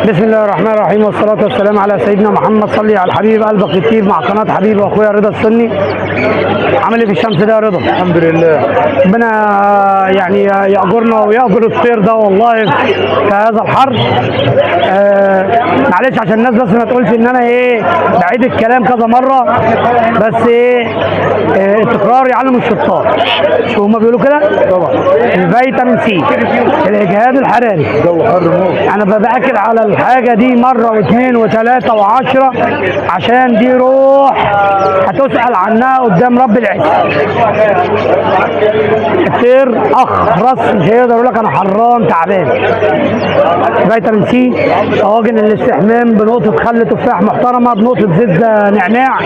بسم الله الرحمن الرحيم والصلاة والسلام على سيدنا محمد. صلي على الحبيب قلبك كتير مع قناة حبيبي واخويا رضا السني. عامل ايه في الشمس ده يا رضا؟ الحمد لله. ربنا يعني يأجرنا ويأجر الطير ده والله في هذا الحر. معلش عشان الناس بس ما تقولش ان انا بعيد الكلام كذا مرة، بس التكرار يعلم الشطار. شو هما بيقولوا كده؟ طبعا. الفيتامين سي، الاجهاد الحراري. الجو حر موت. انا بأكد على الحاجه دي مره واثنين وثلاثه وعشرة عشان دي روح هتسأل عنها قدام رب العزه. الطير اخرس مش هيقدر يقول لك انا حران تعبان. فيتامين سي، طواجن الاستحمام بنقطه خل تفاح محترمه بنقطه زيت نعناع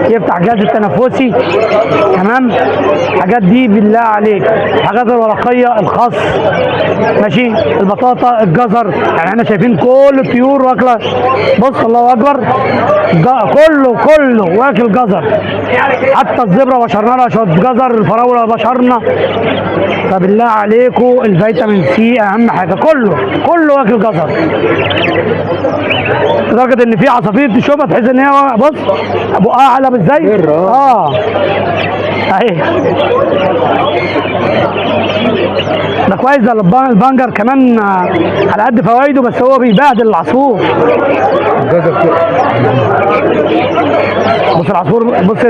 يفتح الجهاز التنفسي. تمام. الحاجات دي بالله عليك، الحاجات الورقيه، الخس، ماشي، البطاطا، الجزر. يعني احنا شايفين كل الطيور واكله. بص الله اكبر، كله واكل جزر. حتى الزبره بشرنا لها شويه جزر، الفراوله بشرنا. فبالله عليكم الفيتامين سي اهم حاجه. كله واكل جزر، لدرجه ان في عصافير تشوفها تحس ان هي بص بقها علب ازاي. اهي ده كويس. ده البنجر كمان على قد فوائده بس هو بيبهدل العصفور. الجزر كده. بص العصفور، بص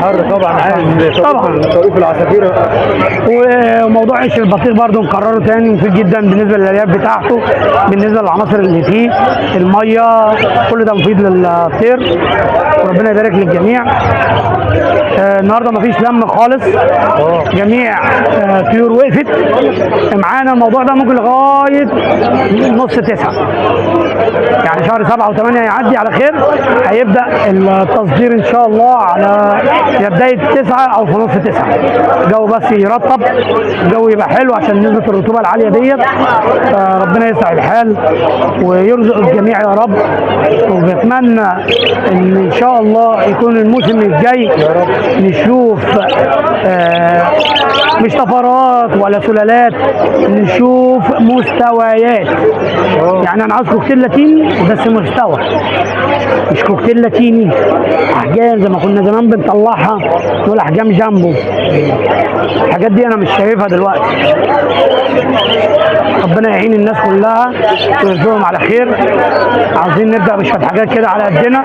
حر طبعا. عايز توقيف العصافير. وموضوع عيش البطيخ برضه نكرره تاني، مفيد جدا بالنسبه للالياف بتاعته، بالنسبه للعناصر اللي فيه، الميه، كل ده مفيد للطير. وربنا يبارك للجميع. النهارده مفيش لم خالص، جميع طيور وقفت معانا. الموضوع ده ممكن لغايه نص 9، يعني شهر 7 و8 يعدي على خير. هيبدا التصدير ان شاء الله على بدايه 9 او في نص 9. الجو بس يرطب، الجو يبقى حلو عشان نسبه الرطوبه العاليه ديت. ربنا يسع الحال ويرزق الجميع يا رب. وبتمنى ان شاء الله يكون الموسم الجاي نشوف مش طفرات ولا سلالات، نشوف مستويات. يعني انا عاوز كوكتيل لاتيني بس مستوى، مش كوكتيل لاتيني احجام زي ما كنا زمان بنطلعها نقول احجام جامبو. الحاجات دي انا مش شايفها دلوقتي. ربنا يعين الناس كلها ويرزقهم على خير. عاوزين نبدا بشويه حاجات كده على قدنا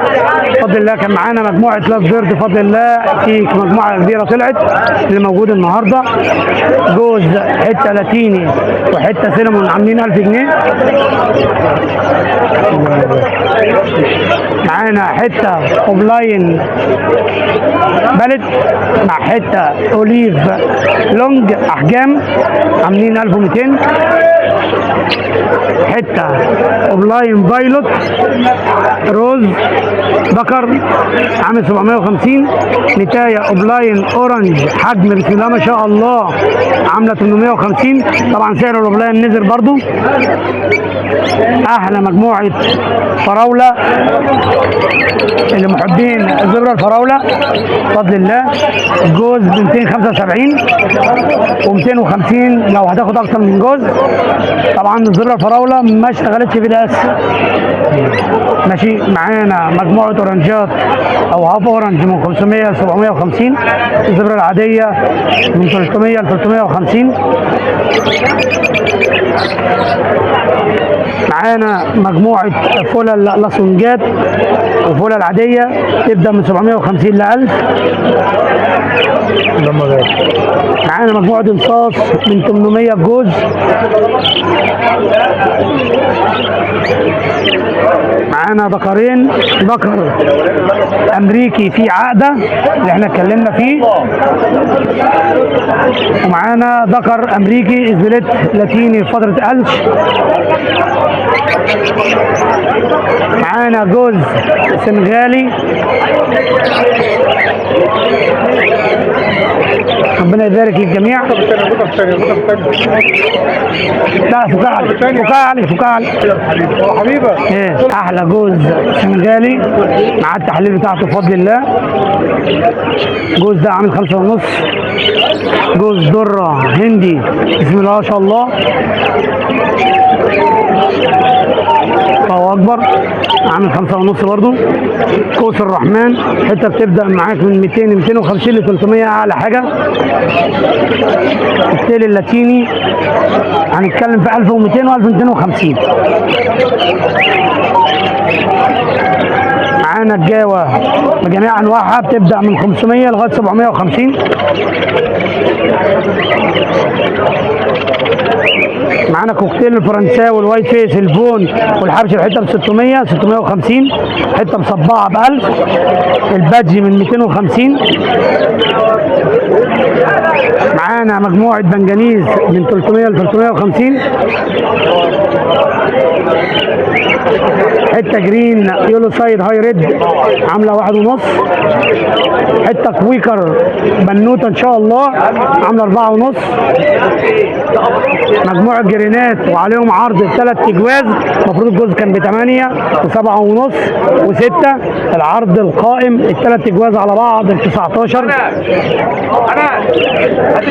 بفضل الله. كان معانا مجموعه لاف بيرد بفضل الله، في مجموعه كبيره طلعت اللي موجود النهارده. جوز حته لاتيني وحته سينمون عاملين 1000 جنيه. معانا حته اوبلاين بلد مع حته اوليف لونج احجام عاملين 1200. حته اوبلاين بايلوت روز ذكر عامل 750. نتايه اوبلاين اورنج حجم بسم الله ما شاء الله عامله 850. طبعا سعر الاوبلاين نزل برضو. احلى مجموعه فراوله اللي محبين الزبره الفراوله بفضل الله. الجوز ب 275 و250 لو هتاخد اكتر من جوز. طبعا الزبره الفراوله ما اشتغلتش في دقاس. ماشي. معانا مجموعه اورنجات او هاف اورنج من 500 ل 750. الزبره العاديه من 300 ل 350. معانا مجموعه فلل لاسونجات وفلل عاديه تبدا من 750 ل 1000. معانا مجموعه انصاص من 800 جوز. معانا ذكرين، ذكر امريكي في عقده اللي احنا اتكلمنا فيه، ومعانا ذكر امريكي اسبليت لاتيني في فتره قلش. معانا جوز سنغالي. ربنا يبارك للجميع. لا فكها علي حبيبه. ايه احلى جوز سنغالي مع التحليل بتاعته بفضل الله. الجوز ده عامل 5.5. جوز ذره هندي بسم الله ما شاء الله، الله اكبر، عامل 5.5 برضو. كوس الرحمن حته بتبدا معاك من 200 250 ل 300 اعلى حاجه. التيل اللاتيني هنتكلم في 1200 و 1250. معانا الجاوه بجميع انواعها بتبدا من 500 لغايه 750. معانا كوكتيل الفرنساوي والوايت فيس البون والحبش الحته ب 600 650، حته مصبعه ب 1000، البادجي من 250. معانا مجموعه بنجانيز من 300 ل 350، حته جرين يولو سايد هاي ريد عامله 1.5، حته كويكر بنوته ان شاء الله عامله 4.5. مجموعه جرينات وعليهم عرض ب3 اجواز، المفروض الجوز كان ب8 و7.5 و6، العرض القائم ال3 اجواز على بعض ب 19.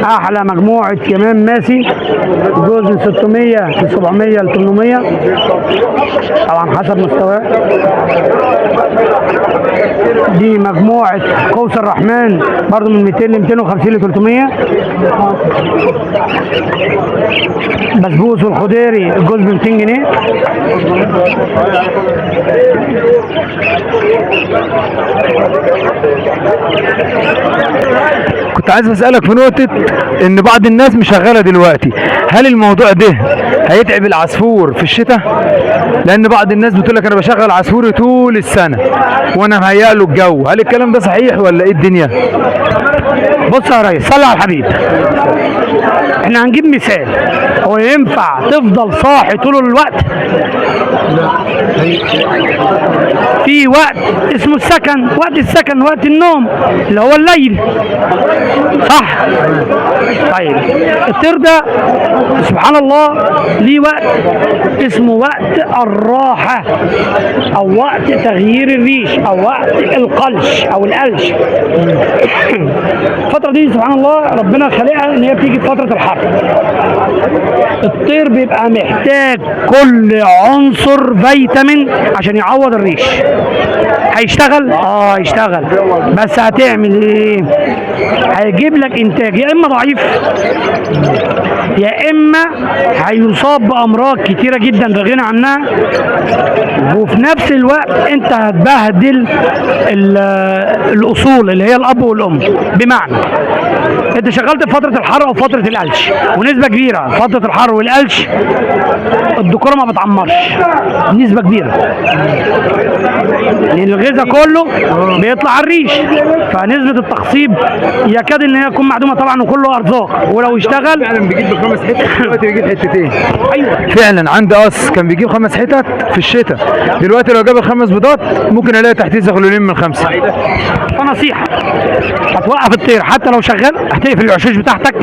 احلى مجموعه يمام ماسي جوز من 600 ل 700 ل 800 طبعا حسب مستواه. دي مجموعه قوس الرحمن برضو من 200 ل 250 ل 300. بسبوس والخضيري الجوز ب 200 جنيه. كنت عايز اسالك في نقطه ان بعض الناس مشغله دلوقتي، هل الموضوع ده هيتعب العصفور في الشتاء؟ لان بعض الناس بتقول لك انا بشغل عصفوري طول السنه وانا مهيأ له الجو، هل الكلام ده صحيح ولا ايه الدنيا؟ بص يا ريس صلي على الحبيب، احنا هنجيب مثال. هو ينفع تفضل صاحي طول الوقت؟ في وقت اسمه السكن، وقت السكن وقت النوم اللي هو الليل، صح؟ طيب الطير ده سبحان الله ليه وقت اسمه وقت الراحة او وقت تغيير الريش او وقت القلش او القلش. الفترة دي سبحان الله ربنا خلقها ان هي بتيجي في فترة الحر. الطير بيبقى محتاج كل عنصر فيتامين عشان يعوض الريش. هيشتغل؟ هيشتغل، بس هتعمل ايه؟ هيجيب لك انتاج يا اما ضعيف يا اما هيصاب بامراض كتيره جدا لا غنى عنها، وفي نفس الوقت انت هتبهدل الاصول اللي هي الاب والام. بمعنى انت شغلت في فتره الحر او فتره القلش، ونسبه كبيره فتره الحر والقلش الذكوره ما بتعمرش نسبه كبيره، لان الغذاء كله بيطلع على الريش، فنسبه التخصيب يكاد ان هي تكون معدومه طبعا، وكله ارزاق. ولو اشتغل فعلا بيجيب ب5 حتت دلوقتي بيجيب حتتين. ايوه فعلا عندي قص كان بيجيب 5 حتت في الشتاء، دلوقتي لو جاب ال5 بيضات ممكن الاقي تحتيه زغلولين من 5. فنصيحه هتوقف الطير حتى لو شغال، هتقفل العشوش بتاعتك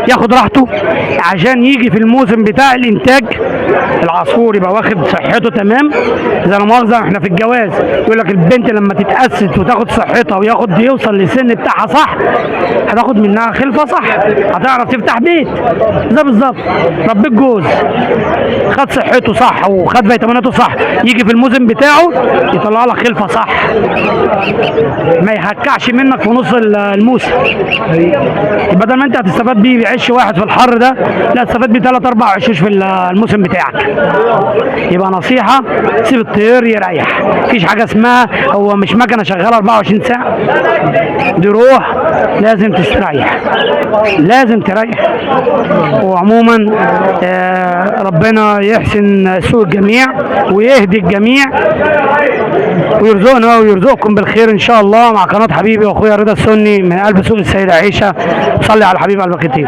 ياخد راحته عشان يجي في الموسم بتاع الانتاج العصفور يبقى واخد صحته تمام. زي ما مؤاخذه احنا في الجواز يقول لك البنت لما تتأسس وتاخد صحتها وياخد يوصل للسن بتاعها صح، هتاخد منها خلفه صح، هتعرف تفتح بيت. ده بالظبط ربيت جوز خد صحته صح وخد فيتاميناته صح، يجي في الموسم بتاعه يطلع لك خلفه صح، ما يهكعش منك في نص الموسم. بدل ما انت هتستفاد بيه بعش واحد في الحر ده، لا تستفاد بيه 3 4 عشوش في الموسم بتاعك. يبقى نصيحه سيب الطير يريح، مفيش حاجه اسمها هو مش مكنه شغاله 24 ساعه، دي روح لازم تستريح، لازم تريح. وعموما ربنا يحسن سوء الجميع ويهدي الجميع ويرزقنا ويرزقكم بالخير ان شاء الله مع قناه حبيبي واخويا رضا السني من قلب سوق السيده عائشه. صلي على الحبيب قلبك كتير.